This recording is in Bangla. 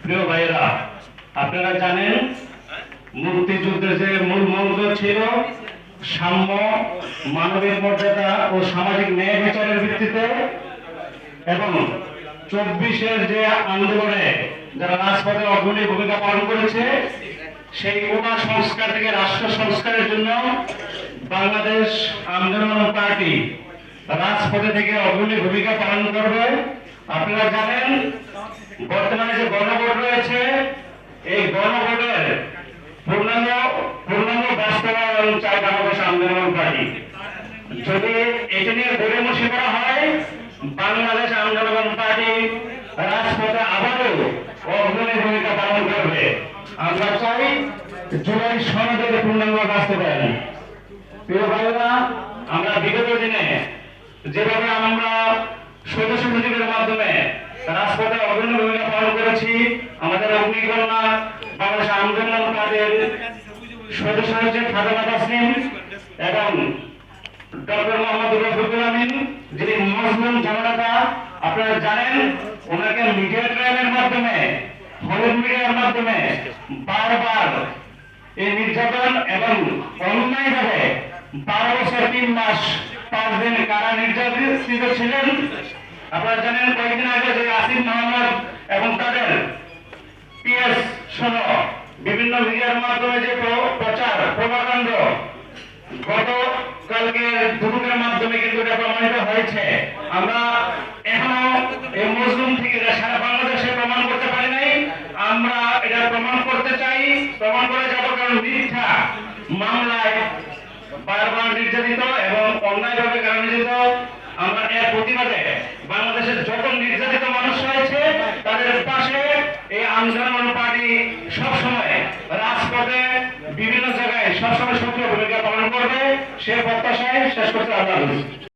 প্রিয় ভাইরা, আপনারা জানেন মুক্তিযুদ্ধের যে মূল মন্ত্র ছিল সাম্য, মানবিক মর্যাদা ও সামাজিক ন্যায় বিচারের ভিত্তিতে, এবং 24-এর যে আন্দোলনে যারা রাজপথে অগ্রণী ভূমিকা পালন করেছে সেই কোটা সংস্কার থেকে রাষ্ট্র সংস্কারের জন্য বাংলাদেশ আন্দোলন পার্টি রাজপথে থেকে অগ্রণী ভূমিকা পালন করবে। আপনারা জানেন বর্তমানে যে গণভোট রয়েছে এই গণভোটের পূর্ণাঙ্গ বাস্তবায়ন চায় বাংলাদেশ আন্দোলন পার্টি। যদি এটা নিয়ে গড়িমসি করা হয়, বাংলাদেশ আন্দোলন পার্টি রাজপথে আবারও অগ্রণী ভূমিকা পালন করবে। আমরা চাই জুলাই সনদের পূর্ণাঙ্গ বাস্তবায়ন। প্রিয় ভাইরা, আমরা বিগত দিনে যেভাবে আমরা সদস্য সচিবের মাধ্যমে রাজপথে অগ্রণী ভূমিকা পালন করেছি, আমাদের অগ্নিকন্যা বাংলাদেশ আন্দোলন পার্টির সদস্য সচিব ফাতেমা তাসনিম এবং ডক্টর মোহাম্মদ রফিকুল আমিন, যিনি মজলুম জননেতা, আপনারা জানেন ওনাকে মিডিয়া ট্রায়ালের মাধ্যমে, হলুদ মিডিয়ার মাধ্যমে বারবার এই নির্যাতন এবং অন্যায়ভাবে 12 বছর 3 মাস 5 দিন কারা নির্যাতিত ছিলেন। আপনারা জানেন কয়েকদিন আগে যে আসিফ মোহাম্মদ এবং তাদের পিএস সহ বিভিন্ন মিডিয়ার মাধ্যমে যে প্রচার প্রভাকাণ্ড গতকালকে দুদকের মাধ্যমে কিন্তু এটা প্রমাণিত হয়েছে। আমরা এখনো এই মজলুম থেকে সারা বাংলাদেশে প্রমাণ করতে পারি নাই। আমরা এটা প্রমাণ করতে চাই, প্রমাণ করে যাব, কারণ মিথ্যা মামলায় বারবার নির্যাতিত এবং অন্যায়ভাবে কারা নির্যাতিত। আমরা এর প্রতিবাদে বাংলাদেশের যত নির্যাতিত মানুষ রয়েছে তাদের পাশে এই আন্দোলন পার্টি সবসময় রাজপথে বিভিন্ন জায়গায় সবসময় সক্রিয় ভূমিকা পালন করবে। সে প্রত্যাশায় শেষ করতে আল্লাহ হাফেজ।